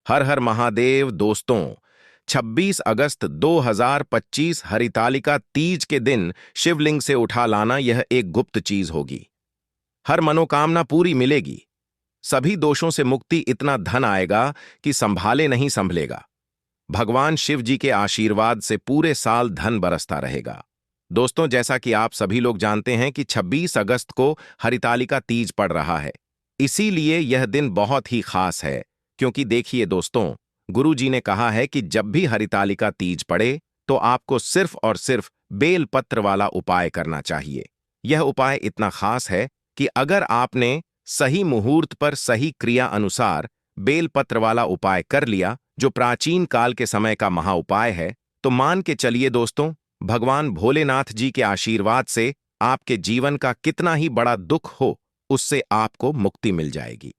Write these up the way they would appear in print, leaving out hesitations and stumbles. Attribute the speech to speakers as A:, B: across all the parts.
A: हर हर महादेव दोस्तों। 26 अगस्त 2025 हरितालिका तीज के दिन शिवलिंग से उठा लाना यह एक गुप्त चीज होगी। हर मनोकामना पूरी मिलेगी, सभी दोषों से मुक्ति, इतना धन आएगा कि संभाले नहीं संभलेगा। भगवान शिव जी के आशीर्वाद से पूरे साल धन बरसता रहेगा। दोस्तों, जैसा कि आप सभी लोग जानते हैं कि 26 अगस्त को हरितालिका तीज पड़ रहा है। इसीलिए यह दिन बहुत ही खास है, क्योंकि देखिए दोस्तों, गुरु जी ने कहा है कि जब भी हरितालिका तीज पड़े तो आपको सिर्फ और सिर्फ बेल पत्र वाला उपाय करना चाहिए। यह उपाय इतना खास है कि अगर आपने सही मुहूर्त पर सही क्रिया अनुसार बेल पत्र वाला उपाय कर लिया, जो प्राचीन काल के समय का महा उपाय है, तो मान के चलिए दोस्तों, भगवान भोलेनाथ जी के आशीर्वाद से आपके जीवन का कितना ही बड़ा दुख हो, उससे आपको मुक्ति मिल जाएगी।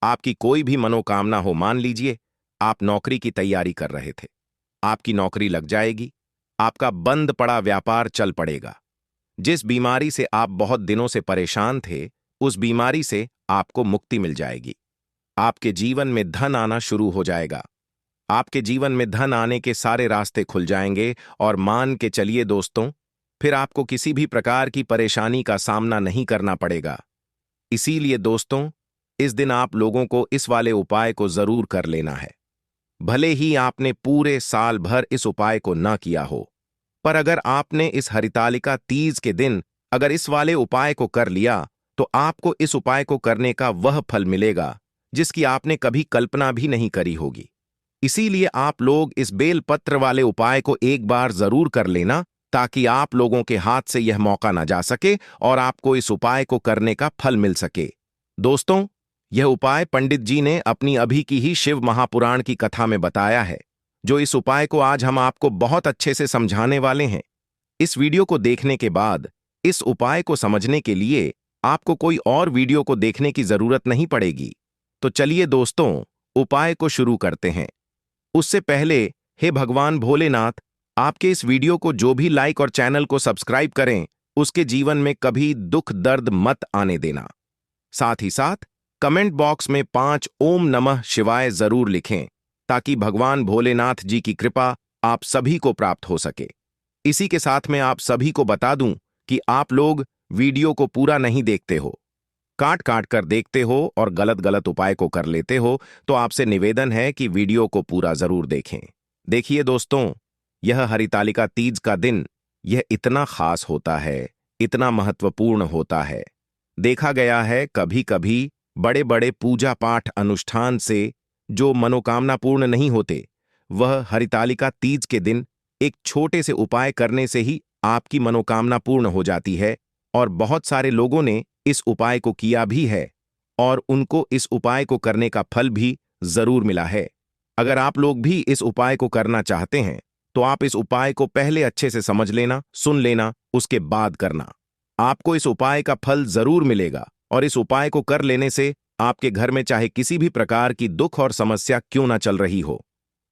A: आपकी कोई भी मनोकामना हो, मान लीजिए आप नौकरी की तैयारी कर रहे थे, आपकी नौकरी लग जाएगी, आपका बंद पड़ा व्यापार चल पड़ेगा। जिस बीमारी से आप बहुत दिनों से परेशान थे, उस बीमारी से आपको मुक्ति मिल जाएगी। आपके जीवन में धन आना शुरू हो जाएगा। आपके जीवन में धन आने के सारे रास्ते खुल जाएंगे और मान के चलिए दोस्तों, फिर आपको किसी भी प्रकार की परेशानी का सामना नहीं करना पड़ेगा। इसीलिए दोस्तों, इस दिन आप लोगों को इस वाले उपाय को जरूर कर लेना है। भले ही आपने पूरे साल भर इस उपाय को ना किया हो, पर अगर आपने इस हरितालिका तीज के दिन अगर इस वाले उपाय को कर लिया, तो आपको इस उपाय को करने का वह फल मिलेगा जिसकी आपने कभी कल्पना भी नहीं करी होगी। इसीलिए आप लोग इस बेल पत्र वाले उपाय को एक बार जरूर कर लेना, ताकि आप लोगों के हाथ से यह मौका ना जा सके और आपको इस उपाय को करने का फल मिल सके। दोस्तों, यह उपाय पंडित जी ने अपनी अभी की ही शिव महापुराण की कथा में बताया है, जो इस उपाय को आज हम आपको बहुत अच्छे से समझाने वाले हैं। इस वीडियो को देखने के बाद इस उपाय को समझने के लिए आपको कोई और वीडियो को देखने की जरूरत नहीं पड़ेगी। तो चलिए दोस्तों, उपाय को शुरू करते हैं। उससे पहले, हे भगवान भोलेनाथ, आपके इस वीडियो को जो भी लाइक और चैनल को सब्सक्राइब करें, उसके जीवन में कभी दुख दर्द मत आने देना। साथ ही साथ कमेंट बॉक्स में 5 ओम नमः शिवाय जरूर लिखें, ताकि भगवान भोलेनाथ जी की कृपा आप सभी को प्राप्त हो सके। इसी के साथ में आप सभी को बता दूं कि आप लोग वीडियो को पूरा नहीं देखते हो, काट काट कर देखते हो और गलत गलत उपाय को कर लेते हो, तो आपसे निवेदन है कि वीडियो को पूरा जरूर देखें। देखिए दोस्तों, यह हरितालिका तीज का दिन यह इतना खास होता है, इतना महत्वपूर्ण होता है। देखा गया है कभी कभी बड़े बड़े पूजा पाठ अनुष्ठान से जो मनोकामना पूर्ण नहीं होते, वह हरितालिका तीज के दिन एक छोटे से उपाय करने से ही आपकी मनोकामना पूर्ण हो जाती है। और बहुत सारे लोगों ने इस उपाय को किया भी है और उनको इस उपाय को करने का फल भी जरूर मिला है। अगर आप लोग भी इस उपाय को करना चाहते हैं, तो आप इस उपाय को पहले अच्छे से समझ लेना, सुन लेना, उसके बाद करना। आपको इस उपाय का फल जरूर मिलेगा और इस उपाय को कर लेने से आपके घर में चाहे किसी भी प्रकार की दुख और समस्या क्यों ना चल रही हो,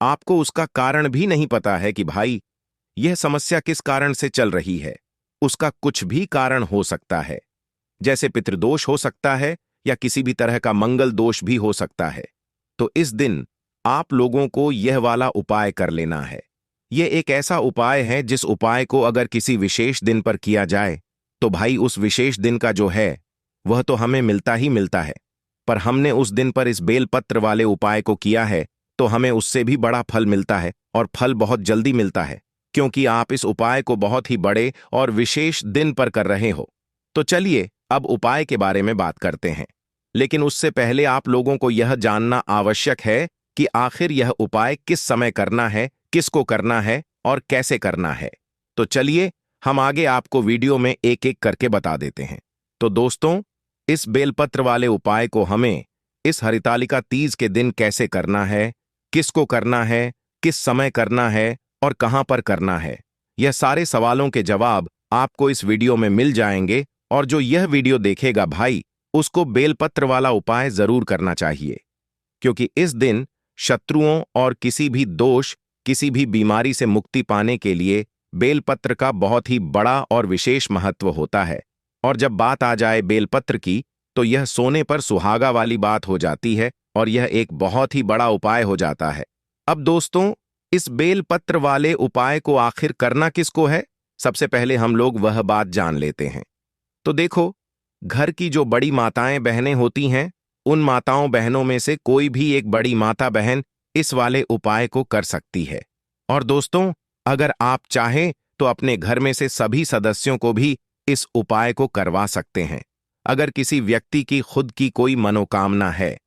A: आपको उसका कारण भी नहीं पता है कि भाई यह समस्या किस कारण से चल रही है, उसका कुछ भी कारण हो सकता है। जैसे पितृदोष हो सकता है या किसी भी तरह का मंगल दोष भी हो सकता है। तो इस दिन आप लोगों को यह वाला उपाय कर लेना है। यह एक ऐसा उपाय है जिस उपाय को अगर किसी विशेष दिन पर किया जाए, तो भाई उस विशेष दिन का जो है वह तो हमें मिलता ही मिलता है, पर हमने उस दिन पर इस बेलपत्र वाले उपाय को किया है तो हमें उससे भी बड़ा फल मिलता है, और फल बहुत जल्दी मिलता है, क्योंकि आप इस उपाय को बहुत ही बड़े और विशेष दिन पर कर रहे हो। तो चलिए अब उपाय के बारे में बात करते हैं, लेकिन उससे पहले आप लोगों को यह जानना आवश्यक है कि आखिर यह उपाय किस समय करना है, किसको करना है और कैसे करना है। तो चलिए हम आगे आपको वीडियो में एक एक करके बता देते हैं। तो दोस्तों, इस बेलपत्र वाले उपाय को हमें इस हरितालिका तीज के दिन कैसे करना है, किसको करना है, किस समय करना है और कहां पर करना है, यह सारे सवालों के जवाब आपको इस वीडियो में मिल जाएंगे। और जो यह वीडियो देखेगा भाई, उसको बेलपत्र वाला उपाय जरूर करना चाहिए, क्योंकि इस दिन शत्रुओं और किसी भी दोष, किसी भी बीमारी से मुक्ति पाने के लिए बेलपत्र का बहुत ही बड़ा और विशेष महत्व होता है। और जब बात आ जाए बेलपत्र की, तो यह सोने पर सुहागा वाली बात हो जाती है और यह एक बहुत ही बड़ा उपाय हो जाता है। अब दोस्तों, इस बेलपत्र वाले उपाय को आखिर करना किसको है? सबसे पहले हम लोग वह बात जान लेते हैं। तो देखो, घर की जो बड़ी माताएं बहनें होती हैं, उन माताओं बहनों में से कोई भी एक बड़ी माता बहन इस वाले उपाय को कर सकती है। और दोस्तों, अगर आप चाहें तो अपने घर में से सभी सदस्यों को भी इस उपाय को करवा सकते हैं। अगर किसी व्यक्ति की खुद की कोई मनोकामना है,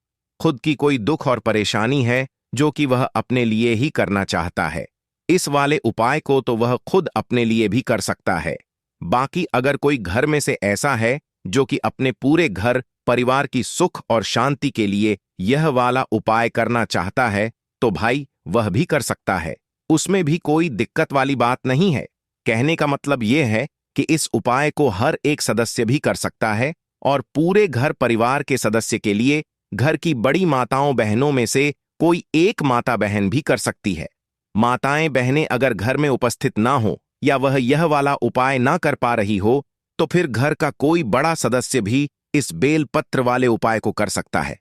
A: खुद की कोई दुख और परेशानी है जो कि वह अपने लिए ही करना चाहता है, इस वाले उपाय को तो वह खुद अपने लिए भी कर सकता है। बाकी अगर कोई घर में से ऐसा है जो कि अपने पूरे घर परिवार की सुख और शांति के लिए यह वाला उपाय करना चाहता है, तो भाई वह भी कर सकता है। उसमें भी कोई दिक्कत वाली बात नहीं है। कहने का मतलब यह है कि इस उपाय को हर एक सदस्य भी कर सकता है और पूरे घर परिवार के सदस्य के लिए घर की बड़ी माताओं बहनों में से कोई एक माता बहन भी कर सकती है। माताएं बहनें अगर घर में उपस्थित ना हो या वह यह वाला उपाय ना कर पा रही हो, तो फिर घर का कोई बड़ा सदस्य भी इस बेलपत्र वाले उपाय को कर सकता है।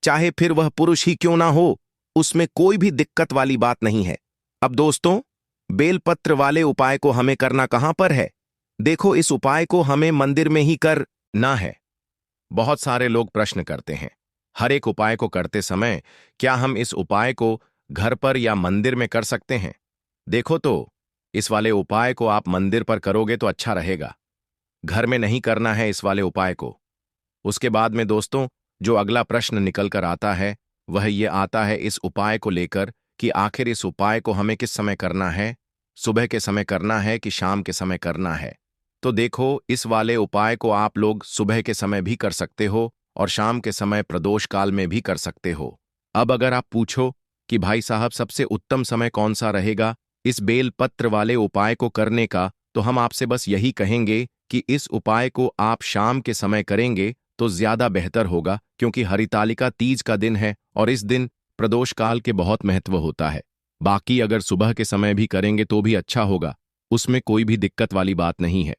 A: चाहे फिर वह पुरुष ही क्यों ना हो, उसमें कोई भी दिक्कत वाली बात नहीं है। अब दोस्तों, बेलपत्र वाले उपाय को हमें करना कहां पर है? देखो, इस उपाय को हमें मंदिर में ही करना है। बहुत सारे लोग प्रश्न करते हैं, हर एक उपाय को करते समय क्या हम इस उपाय को घर पर या मंदिर में कर सकते हैं? देखो तो, इस वाले उपाय को आप मंदिर पर करोगे तो अच्छा रहेगा। घर में नहीं करना है इस वाले उपाय को। उसके बाद में दोस्तों, जो अगला प्रश्न निकल कर आता है वह ये आता है इस उपाय को लेकर कि आखिर इस उपाय को हमें किस समय करना है, सुबह के समय करना है कि शाम के समय करना है? तो देखो, इस वाले उपाय को आप लोग सुबह के समय भी कर सकते हो और शाम के समय प्रदोष काल में भी कर सकते हो। अब अगर आप पूछो कि भाई साहब सबसे उत्तम समय कौन सा रहेगा इस बेलपत्र वाले उपाय को करने का, तो हम आपसे बस यही कहेंगे कि इस उपाय को आप शाम के समय करेंगे तो ज्यादा बेहतर होगा, क्योंकि हरितालिका तीज का दिन है और इस दिन प्रदोष काल के बहुत महत्व होता है। बाकी अगर सुबह के समय भी करेंगे तो भी अच्छा होगा, उसमें कोई भी दिक्कत वाली बात नहीं है।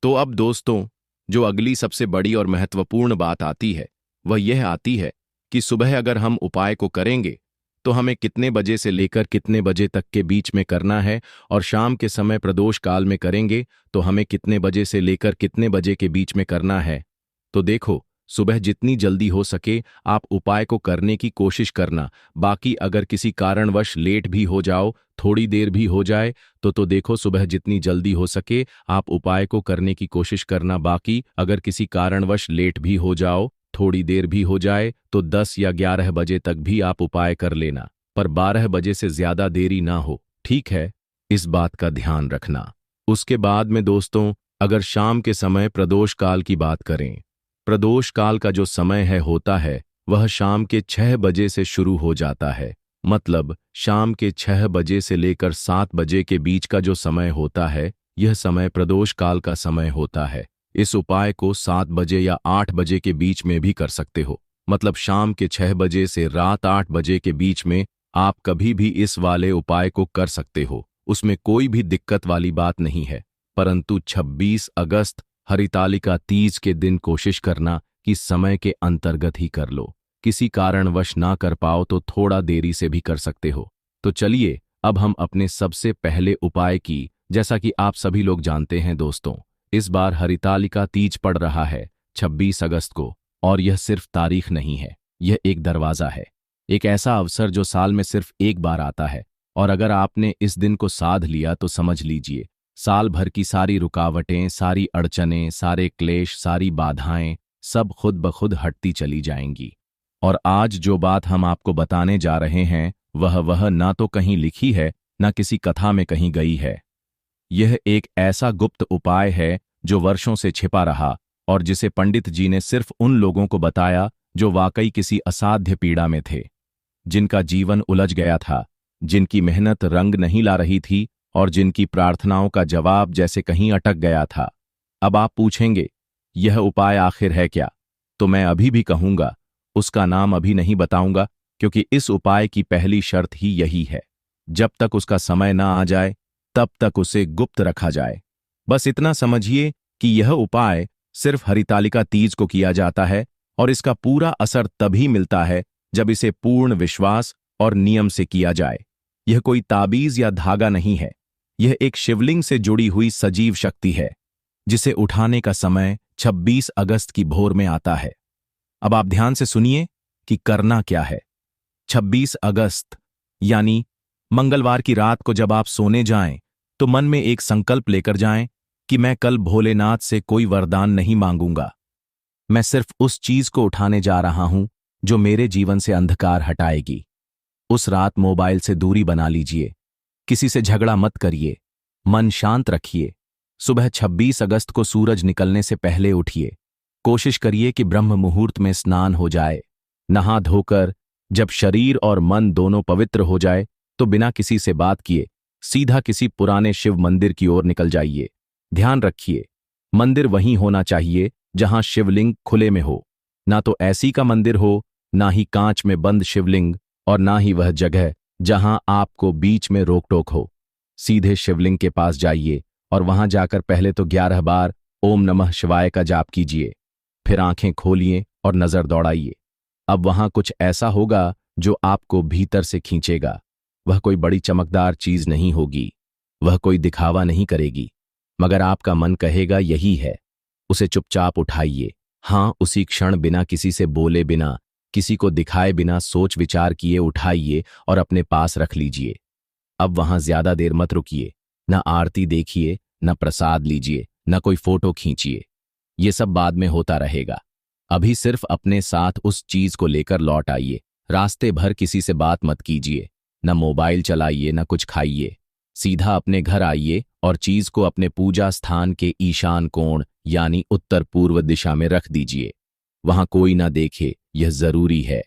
A: तो अब दोस्तों, जो अगली सबसे बड़ी और महत्वपूर्ण बात आती है वह यह आती है कि सुबह अगर हम उपाय को करेंगे तो हमें कितने बजे से लेकर कितने बजे तक के बीच में करना है, और शाम के समय प्रदोष काल में करेंगे तो हमें कितने बजे से लेकर कितने बजे के बीच में करना है। तो देखो, सुबह जितनी जल्दी हो सके आप उपाय को करने की कोशिश करना। बाकी अगर किसी कारणवश लेट भी हो जाओ, थोड़ी देर भी हो जाए, तो देखो सुबह जितनी जल्दी हो सके आप उपाय को करने की कोशिश करना। बाकी अगर किसी कारणवश लेट भी हो जाओ, थोड़ी देर भी हो जाए, तो 10 या 11 बजे तक भी आप उपाय कर लेना, पर 12 बजे से ज्यादा देरी ना हो, ठीक है? इस बात का ध्यान रखना। उसके बाद में दोस्तों, अगर शाम के समय प्रदोष काल की बात करें, प्रदोष काल का जो समय होता है वह शाम के 6 बजे से शुरू हो जाता है। मतलब शाम के 6 बजे से लेकर 7 बजे के बीच का जो समय होता है, यह समय प्रदोष काल का समय होता है। इस उपाय को 7 बजे या 8 बजे के बीच में भी कर सकते हो। मतलब शाम के 6 बजे से रात 8 बजे के बीच में आप कभी भी इस वाले उपाय को कर सकते हो, उसमें कोई भी दिक्कत वाली बात नहीं है। परंतु 26 अगस्त हरितालिका तीज के दिन कोशिश करना कि समय के अंतर्गत ही कर लो। किसी कारणवश ना कर पाओ तो थोड़ा देरी से भी कर सकते हो। तो चलिए अब हम अपने सबसे पहले उपाय की, जैसा कि आप सभी लोग जानते हैं दोस्तों, इस बार हरितालिका तीज पड़ रहा है 26 अगस्त को, और यह सिर्फ तारीख नहीं है, यह एक दरवाजा है, एक ऐसा अवसर जो साल में सिर्फ एक बार आता है। और अगर आपने इस दिन को साध लिया तो समझ लीजिए साल भर की सारी रुकावटें, सारी अड़चनें, सारे क्लेश, सारी बाधाएं सब खुद ब खुद हटती चली जाएंगी। और आज जो बात हम आपको बताने जा रहे हैं वह ना तो कहीं लिखी है ना किसी कथा में कहीं गई है। यह एक ऐसा गुप्त उपाय है जो वर्षों से छिपा रहा और जिसे पंडित जी ने सिर्फ उन लोगों को बताया जो वाकई किसी असाध्य पीड़ा में थे, जिनका जीवन उलझ गया था, जिनकी मेहनत रंग नहीं ला रही थी और जिनकी प्रार्थनाओं का जवाब जैसे कहीं अटक गया था। अब आप पूछेंगे यह उपाय आखिर है क्या? तो मैं अभी भी कहूंगा, उसका नाम अभी नहीं बताऊंगा, क्योंकि इस उपाय की पहली शर्त ही यही है, जब तक उसका समय ना आ जाए तब तक उसे गुप्त रखा जाए। बस इतना समझिए कि यह उपाय सिर्फ हरितालिका तीज को किया जाता है और इसका पूरा असर तभी मिलता है जब इसे पूर्ण विश्वास और नियम से किया जाए। यह कोई ताबीज या धागा नहीं है, यह एक शिवलिंग से जुड़ी हुई सजीव शक्ति है, जिसे उठाने का समय 26 अगस्त की भोर में आता है। अब आप ध्यान से सुनिए कि करना क्या है। 26 अगस्त यानी मंगलवार की रात को जब आप सोने जाएं, तो मन में एक संकल्प लेकर जाएं कि मैं कल भोलेनाथ से कोई वरदान नहीं मांगूंगा। मैं सिर्फ उस चीज को उठाने जा रहा हूं जो मेरे जीवन से अंधकार हटाएगी। उस रात मोबाइल से दूरी बना लीजिए, किसी से झगड़ा मत करिए, मन शांत रखिए। सुबह 26 अगस्त को सूरज निकलने से पहले उठिए। कोशिश करिए कि ब्रह्म मुहूर्त में स्नान हो जाए। नहा धोकर जब शरीर और मन दोनों पवित्र हो जाए, तो बिना किसी से बात किए सीधा किसी पुराने शिव मंदिर की ओर निकल जाइए। ध्यान रखिए, मंदिर वहीं होना चाहिए जहां शिवलिंग खुले में हो। ना तो ऐसी का मंदिर हो, ना ही कांच में बंद शिवलिंग, और ना ही वह जगह जहां आपको बीच में रोक टोक हो। सीधे शिवलिंग के पास जाइए और वहां जाकर पहले तो 11 बार ओम नमः शिवाय का जाप कीजिए। फिर आंखें खोलिए और नजर दौड़ाइए। अब वहां कुछ ऐसा होगा जो आपको भीतर से खींचेगा। वह कोई बड़ी चमकदार चीज नहीं होगी, वह कोई दिखावा नहीं करेगी, मगर आपका मन कहेगा यही है। उसे चुपचाप उठाइए। हां, उसी क्षण बिना किसी से बोले, बिना किसी को दिखाए, बिना सोच विचार किए उठाइए और अपने पास रख लीजिए। अब वहां ज्यादा देर मत रुकिए। न आरती देखिए, न प्रसाद लीजिए, न कोई फोटो खींचिए। ये सब बाद में होता रहेगा। अभी सिर्फ अपने साथ उस चीज को लेकर लौट आइए। रास्ते भर किसी से बात मत कीजिए, न मोबाइल चलाइए, न कुछ खाइए। सीधा अपने घर आइए और चीज को अपने पूजा स्थान के ईशान कोण यानी उत्तर पूर्व दिशा में रख दीजिए। वहां कोई ना देखे, यह जरूरी है।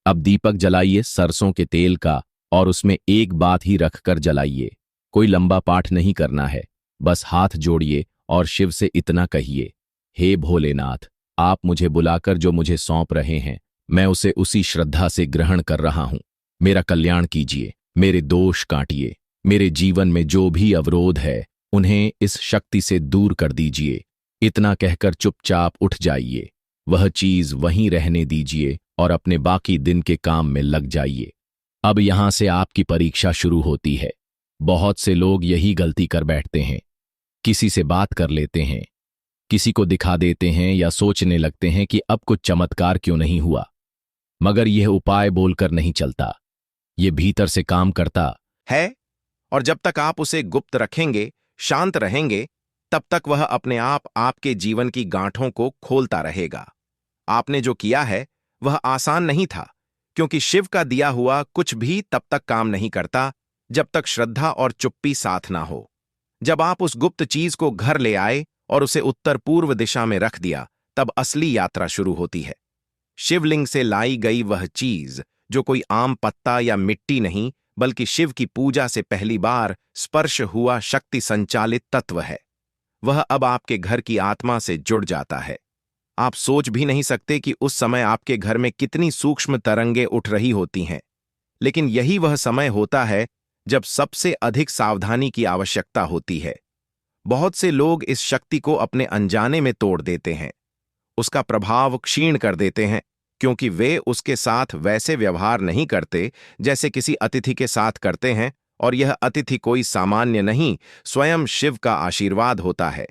A: अब दीपक जलाइए सरसों के तेल का, और उसमें एक बात ही रखकर जलाइए। कोई लंबा पाठ नहीं करना है, बस हाथ जोड़िए और शिव से इतना कहिए, हे भोलेनाथ, आप मुझे बुलाकर जो मुझे सौंप रहे हैं, मैं उसे उसी श्रद्धा से ग्रहण कर रहा हूं। मेरा कल्याण कीजिए, मेरे दोष काटिए, मेरे जीवन में जो भी अवरोध है उन्हें इस शक्ति से दूर कर दीजिए। इतना कहकर चुपचाप उठ जाइए। वह चीज वहीं रहने दीजिए और अपने बाकी दिन के काम में लग जाइए। अब यहां से आपकी परीक्षा शुरू होती है। बहुत से लोग यही गलती कर बैठते हैं। किसी से बात कर लेते हैं, किसी को दिखा देते हैं या सोचने लगते हैं कि अब कुछ चमत्कार क्यों नहीं हुआ। मगर यह उपाय बोलकर नहीं चलता, ये भीतर से काम करता
B: है, और जब तक आप उसे गुप्त रखेंगे, शांत रहेंगे, तब तक वह अपने आप आपके जीवन की गांठों को खोलता रहेगा। आपने जो किया है वह आसान नहीं था, क्योंकि शिव का दिया हुआ कुछ भी तब तक काम नहीं करता जब तक श्रद्धा और चुप्पी साथ ना हो। जब आप उस गुप्त चीज को घर ले आए और उसे उत्तर पूर्व दिशा में रख दिया, तब असली यात्रा शुरू होती है। शिवलिंग से लाई गई वह चीज, जो कोई आम पत्ता या मिट्टी नहीं, बल्कि शिव की पूजा से पहली बार स्पर्श हुआ शक्ति संचालित तत्व है। वह अब आपके घर की आत्मा से जुड़ जाता है। आप सोच भी नहीं सकते कि उस समय आपके घर में कितनी सूक्ष्म तरंगें उठ रही होती हैं। लेकिन यही वह समय होता है जब सबसे अधिक सावधानी की आवश्यकता होती है। बहुत से लोग इस शक्ति को अपने अनजाने में तोड़ देते हैं, उसका प्रभाव क्षीण कर देते हैं, क्योंकि वे उसके साथ वैसे व्यवहार नहीं करते जैसे किसी अतिथि के साथ करते हैं, और यह अतिथि कोई सामान्य नहीं, स्वयं शिव का आशीर्वाद होता है।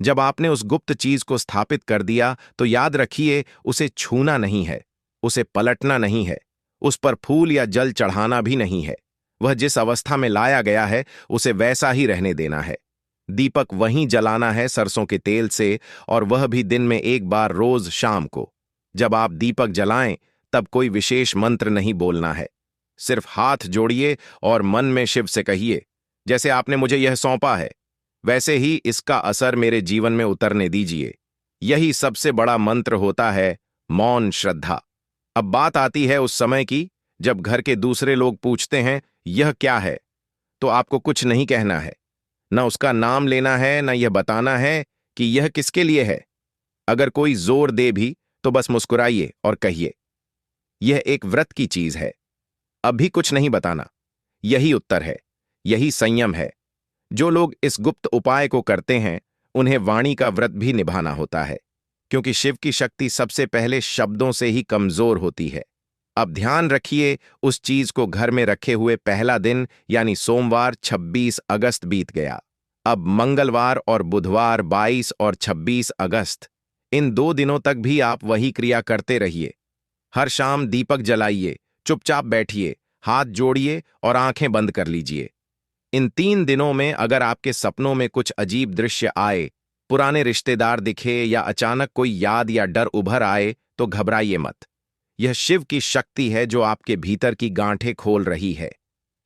B: जब आपने उस गुप्त चीज को स्थापित कर दिया, तो याद रखिए, उसे छूना नहीं है, उसे पलटना नहीं है, उस पर फूल या जल चढ़ाना भी नहीं है। वह जिस अवस्था में लाया गया है उसे वैसा ही रहने देना है। दीपक वहीं जलाना है सरसों के तेल से, और वह भी दिन में एक बार रोज शाम को। जब आप दीपक जलाएं, तब कोई विशेष मंत्र नहीं बोलना है। सिर्फ हाथ जोड़िए और मन में शिव से कहिए, जैसे आपने मुझे यह सौंपा है, वैसे ही इसका असर मेरे जीवन में उतरने दीजिए। यही सबसे बड़ा मंत्र होता है, मौन श्रद्धा। अब बात आती है उस समय की, जब घर के दूसरे लोग पूछते हैं यह क्या है, तो आपको कुछ नहीं कहना है, न उसका नाम लेना है, न यह बताना है कि यह किसके लिए है। अगर कोई जोर दे भी तो बस मुस्कुराइए और कहिए, यह एक व्रत की चीज है। अभी कुछ नहीं बताना। यही उत्तर है, यही संयम है। जो लोग इस गुप्त उपाय को करते हैं, उन्हें वाणी का व्रत भी निभाना होता है, क्योंकि शिव की शक्ति सबसे पहले शब्दों से ही कमजोर होती है।
A: अब ध्यान रखिए, उस चीज को घर में रखे हुए पहला दिन यानी सोमवार 26 अगस्त बीत गया। अब मंगलवार और बुधवार 22 और 26 अगस्त, इन 2 दिनों तक भी आप वही क्रिया करते रहिए। हर शाम दीपक जलाइए, चुपचाप बैठिए, हाथ जोड़िए और आंखें बंद कर लीजिए। इन 3 दिनों में अगर आपके सपनों में कुछ अजीब दृश्य आए, पुराने रिश्तेदार दिखे या अचानक कोई याद या डर उभर आए, तो घबराइए मत। यह शिव की शक्ति है जो आपके भीतर की गांठें खोल रही है।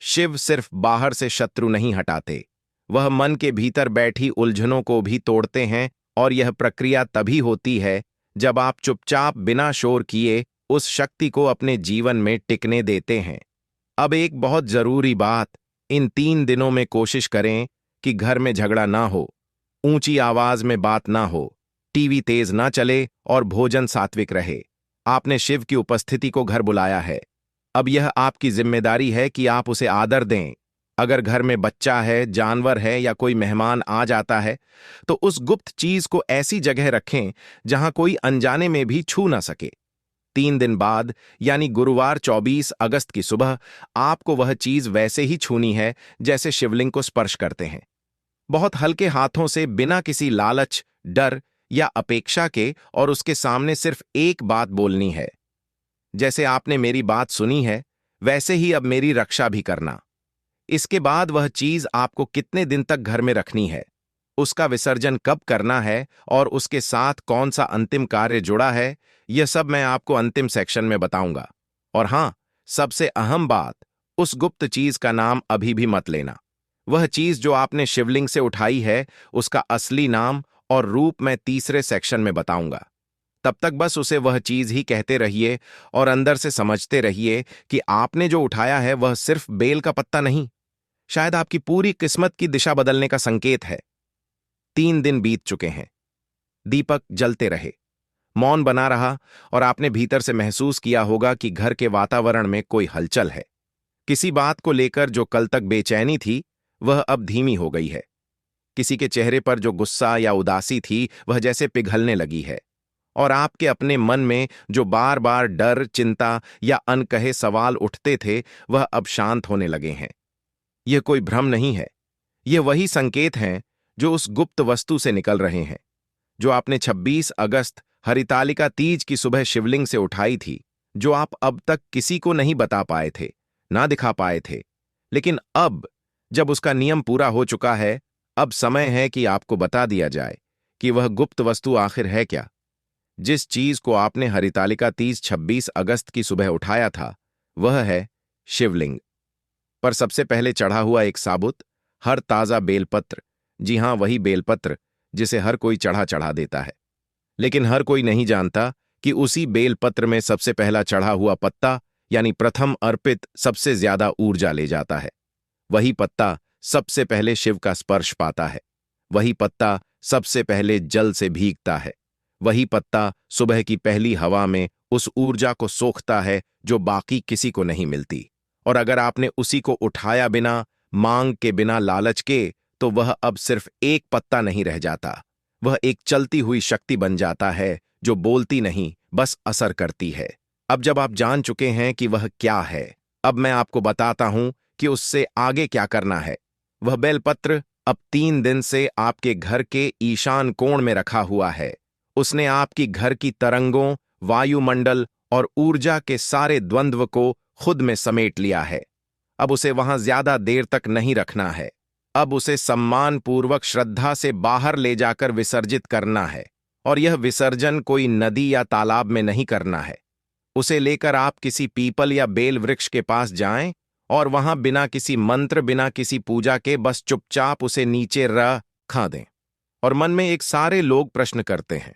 A: शिव सिर्फ बाहर से शत्रु नहीं हटाते, वह मन के भीतर बैठी उलझनों को भी तोड़ते हैं, और यह प्रक्रिया तभी होती है जब आप चुपचाप बिना शोर किए उस शक्ति को अपने जीवन में टिकने देते हैं। अब एक बहुत जरूरी बात, इन 3 दिनों में कोशिश करें कि घर में झगड़ा ना हो, ऊंची आवाज में बात ना हो, टीवी तेज ना चले और भोजन सात्विक रहे। आपने शिव की उपस्थिति को घर बुलाया है। अब यह आपकी जिम्मेदारी है कि आप उसे आदर दें। अगर घर में बच्चा है, जानवर है या कोई मेहमान आ जाता है, तो उस गुप्त चीज को ऐसी जगह रखें जहां कोई अनजाने में भी छू ना सके। 3 दिन बाद यानी गुरुवार 24 अगस्त की सुबह आपको वह चीज वैसे ही छूनी है जैसे शिवलिंग को स्पर्श करते हैं। बहुत हल्के हाथों से, बिना किसी लालच, डर या अपेक्षा के, और उसके सामने सिर्फ एक बात बोलनी है, जैसे आपने मेरी बात सुनी है वैसे ही अब मेरी रक्षा भी करना। इसके बाद वह चीज आपको कितने दिन तक घर में रखनी है, उसका विसर्जन कब करना है और उसके साथ कौन सा अंतिम कार्य जुड़ा है, यह सब मैं आपको अंतिम सेक्शन में बताऊंगा। और हां, सबसे अहम बात, उस गुप्त चीज का नाम अभी भी मत लेना। वह चीज जो आपने शिवलिंग से उठाई है, उसका असली नाम और रूप मैं तीसरे सेक्शन में बताऊंगा। तब तक बस उसे वह चीज ही कहते रहिए और अंदर से समझते रहिए कि आपने जो उठाया है वह सिर्फ बेल का पत्ता नहीं, शायद आपकी पूरी किस्मत की दिशा बदलने का संकेत है। 3 दिन बीत चुके हैं। दीपक जलते रहे, मौन बना रहा, और आपने भीतर से महसूस किया होगा कि घर के वातावरण में कोई हलचल है। किसी बात को लेकर जो कल तक बेचैनी थी, वह अब धीमी हो गई है। किसी के चेहरे पर जो गुस्सा या उदासी थी, वह जैसे पिघलने लगी है। और आपके अपने मन में जो बार बार डर, चिंता या अनकहे सवाल उठते थे, वह अब शांत होने लगे हैं। यह कोई भ्रम नहीं है, यह वही संकेत हैं जो उस गुप्त वस्तु से निकल रहे हैं, जो आपने 26 अगस्त हरितालिका तीज की सुबह शिवलिंग से उठाई थी, जो आप अब तक किसी को नहीं बता पाए थे, ना दिखा पाए थे। लेकिन अब जब उसका नियम पूरा हो चुका है, अब समय है कि आपको बता दिया जाए कि वह गुप्त वस्तु आखिर है क्या। जिस चीज को आपने हरितालिका तीज 26 अगस्त की सुबह उठाया था, वह है शिवलिंग पर सबसे पहले चढ़ा हुआ एक साबुत, हर ताजा बेलपत्र। जी हां, वही बेलपत्र जिसे हर कोई चढ़ा देता है, लेकिन हर कोई नहीं जानता कि उसी बेलपत्र में सबसे पहला चढ़ा हुआ पत्ता यानी प्रथम अर्पित सबसे ज्यादा ऊर्जा ले जाता है। वही पत्ता सबसे पहले शिव का स्पर्श पाता है। वही पत्ता सबसे पहले जल से भीगता है। वही पत्ता सुबह की पहली हवा में उस ऊर्जा को सोखता है जो बाकी किसी को नहीं मिलती। और अगर आपने उसी को उठाया बिना, मांग के, बिना लालच के, तो वह अब सिर्फ एक पत्ता नहीं रह जाता, वह एक चलती हुई शक्ति बन जाता है जो बोलती नहीं, बस असर करती है। अब जब आप जान चुके हैं कि वह क्या है, अब मैं आपको बताता हूं कि उससे आगे क्या करना है। वह बेलपत्र अब 3 दिन से आपके घर के ईशान कोण में रखा हुआ है। उसने आपकी घर की तरंगों, वायुमंडल और ऊर्जा के सारे द्वंद्व को खुद में समेट लिया है। अब उसे वहां ज्यादा देर तक नहीं रखना है। अब उसे सम्मानपूर्वक श्रद्धा से बाहर ले जाकर विसर्जित करना है। और यह विसर्जन कोई नदी या तालाब में नहीं करना है। उसे लेकर आप किसी पीपल या बेल वृक्ष के पास जाएं और वहां बिना किसी मंत्र, बिना किसी पूजा के बस चुपचाप उसे नीचे रखा दें। और मन में एक सारे लोग प्रश्न करते हैं,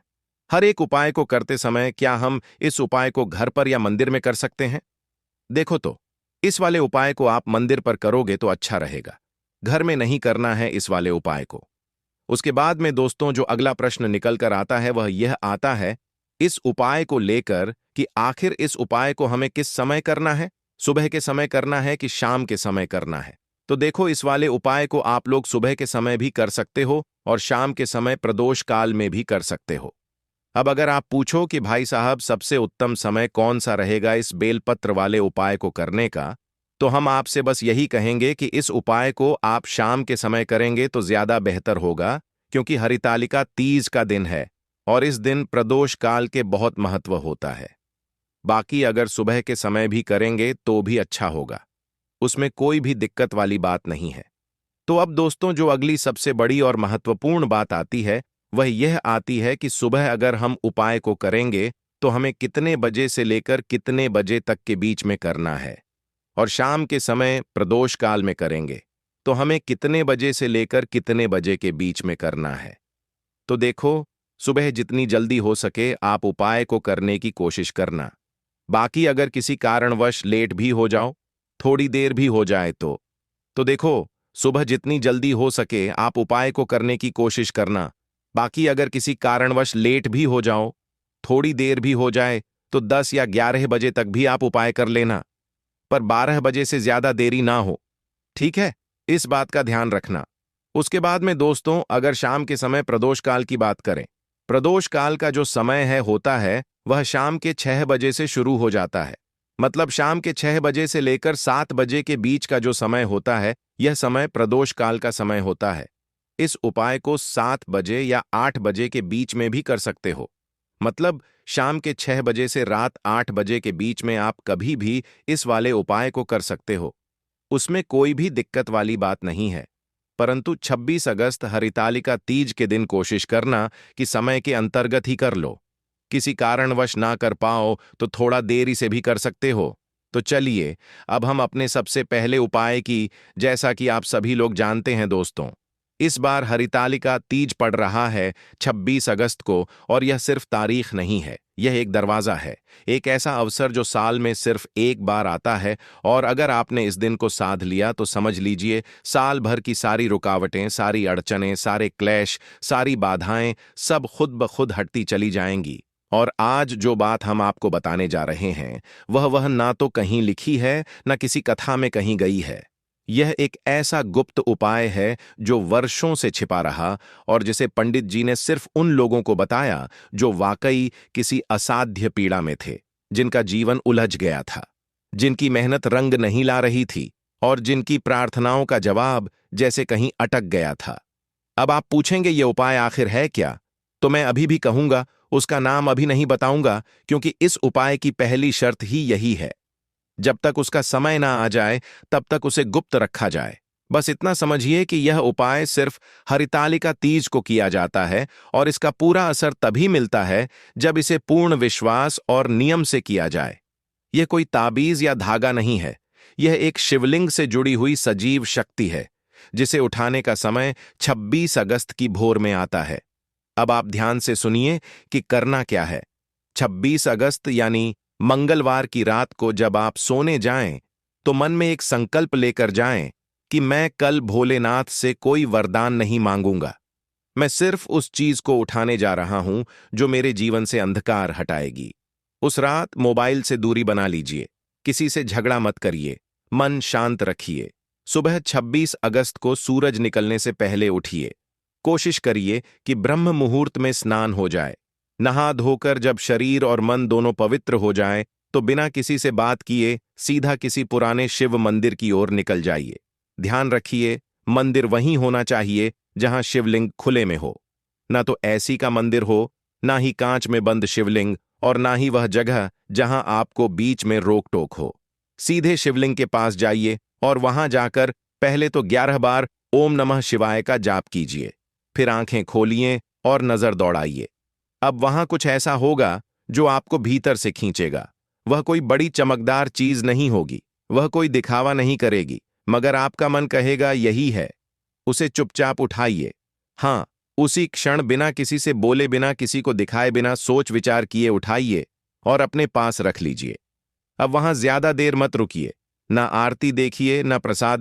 A: हर एक उपाय को करते समय क्या हम इस उपाय को घर पर या मंदिर में कर सकते हैं? देखो तो, इस वाले उपाय को आप मंदिर पर करोगे तो अच्छा रहेगा, घर में नहीं करना है इस वाले उपाय को। उसके बाद में दोस्तों जो अगला प्रश्न निकल कर आता है वह यह आता है इस उपाय को लेकर कि आखिर इस उपाय को हमें किस समय करना है, सुबह के समय करना है कि शाम के समय करना है? तो देखो, इस वाले उपाय को आप लोग सुबह के समय भी कर सकते हो और शाम के समय प्रदोष काल में भी कर सकते हो। अब अगर आप पूछो कि भाई साहब सबसे उत्तम समय कौन सा रहेगा इस बेलपत्र वाले उपाय को करने का, तो हम आपसे बस यही कहेंगे कि इस उपाय को आप शाम के समय करेंगे तो ज्यादा बेहतर होगा, क्योंकि हरितालिका तीज का दिन है और इस दिन प्रदोष काल के बहुत महत्व होता है। बाकी अगर सुबह के समय भी करेंगे तो भी अच्छा होगा, उसमें कोई भी दिक्कत वाली बात नहीं है। तो अब दोस्तों, जो अगली सबसे बड़ी और महत्वपूर्ण बात आती है वह यह आती है कि सुबह अगर हम उपाय को करेंगे तो हमें कितने बजे से लेकर कितने बजे तक के बीच में करना है, और शाम के समय प्रदोष काल में करेंगे तो हमें कितने बजे से लेकर कितने बजे के बीच में करना है। तो देखो, सुबह जितनी जल्दी हो सके आप उपाय को करने की कोशिश करना। बाकी अगर किसी कारणवश लेट भी हो जाओ, थोड़ी देर भी हो जाए तो देखो, सुबह जितनी जल्दी हो सके आप उपाय को करने की कोशिश करना। बाकी अगर किसी कारणवश लेट भी हो जाओ, थोड़ी देर भी हो जाए, तो 10 या 11 बजे तक भी आप उपाय कर लेना, पर 12 बजे से ज्यादा देरी ना हो। ठीक है, इस बात का ध्यान रखना। उसके बाद में दोस्तों, अगर शाम के समय प्रदोष काल की बात करें, प्रदोष काल का जो समय है होता है वह शाम के 6 बजे से शुरू हो जाता है। मतलब शाम के 6 बजे से लेकर 7 बजे के बीच का जो समय होता है, यह समय प्रदोष काल का समय होता है। इस उपाय को 7 बजे या 8 बजे के बीच में भी कर सकते हो। मतलब शाम के 6 बजे से रात 8 बजे के बीच में आप कभी भी इस वाले उपाय को कर सकते हो, उसमें कोई भी दिक्कत वाली बात नहीं है। परंतु 26 अगस्त हरितालिका तीज के दिन कोशिश करना कि समय के अंतर्गत ही कर लो। किसी कारणवश ना कर पाओ तो थोड़ा देरी से भी कर सकते हो। तो चलिए, अब हम अपने सबसे पहले उपाय की, जैसा कि आप सभी लोग जानते हैं दोस्तों, इस बार हरितालिका तीज पड़ रहा है 26 अगस्त को, और यह सिर्फ तारीख नहीं है, यह एक दरवाजा है, एक ऐसा अवसर जो साल में सिर्फ एक बार आता है। और अगर आपने इस दिन को साध लिया तो समझ लीजिए साल भर की सारी रुकावटें, सारी अड़चनें, सारे क्लेश, सारी बाधाएं सब खुद ब खुद हटती चली जाएंगी। और आज जो बात हम आपको बताने जा रहे हैं वह ना तो कहीं लिखी है, ना किसी कथा में कहीं गई है। यह एक ऐसा गुप्त उपाय है जो वर्षों से छिपा रहा, और जिसे पंडित जी ने सिर्फ उन लोगों को बताया जो वाकई किसी असाध्य पीड़ा में थे, जिनका जीवन उलझ गया था, जिनकी मेहनत रंग नहीं ला रही थी, और जिनकी प्रार्थनाओं का जवाब जैसे कहीं अटक गया था। अब आप पूछेंगे ये उपाय आखिर है क्या? तो मैं अभी भी कहूंगा, उसका नाम अभी नहीं बताऊंगा, क्योंकि इस उपाय की पहली शर्त ही यही है, जब तक उसका समय ना आ जाए तब तक उसे गुप्त रखा जाए। बस इतना समझिए कि यह उपाय सिर्फ हरितालिका तीज को किया जाता है, और इसका पूरा असर तभी मिलता है जब इसे पूर्ण विश्वास और नियम से किया जाए। यह कोई ताबीज या धागा नहीं है, यह एक शिवलिंग से जुड़ी हुई सजीव शक्ति है, जिसे उठाने का समय 26 अगस्त की भोर में आता है। अब आप ध्यान से सुनिए कि करना क्या है। 26 अगस्त यानी मंगलवार की रात को जब आप सोने जाएं, तो मन में एक संकल्प लेकर जाएं कि मैं कल भोलेनाथ से कोई वरदान नहीं मांगूंगा, मैं सिर्फ उस चीज को उठाने जा रहा हूं जो मेरे जीवन से अंधकार हटाएगी। उस रात मोबाइल से दूरी बना लीजिए, किसी से झगड़ा मत करिए, मन शांत रखिए। सुबह 26 अगस्त को सूरज निकलने से पहले उठिए। कोशिश करिए कि ब्रह्म मुहूर्त में स्नान हो जाए। नहा धोकर जब शरीर और मन दोनों पवित्र हो जाएं, तो बिना किसी से बात किए सीधा किसी पुराने शिव मंदिर की ओर निकल जाइए। ध्यान रखिए, मंदिर वहीं होना चाहिए जहां शिवलिंग खुले में हो। ना तो ऐसी का मंदिर हो, ना ही कांच में बंद शिवलिंग, और ना ही वह जगह जहां आपको बीच में रोक टोक हो। सीधे शिवलिंग के पास जाइए और वहां जाकर पहले तो 11 बार ओम नमः शिवाय का जाप कीजिए। फिर आंखें खोलिए और नजर दौड़ाइए। अब वहां कुछ ऐसा होगा जो आपको भीतर से खींचेगा। वह कोई बड़ी चमकदार चीज नहीं होगी, वह कोई दिखावा नहीं करेगी, मगर आपका मन कहेगा यही है। उसे चुपचाप उठाइए। हाँ, उसी क्षण बिना किसी से बोले, बिना किसी को दिखाए, बिना सोच विचार किए उठाइए और अपने पास रख लीजिए। अब वहां ज्यादा देर मत रुकिए, ना आरती देखिए, ना प्रसाद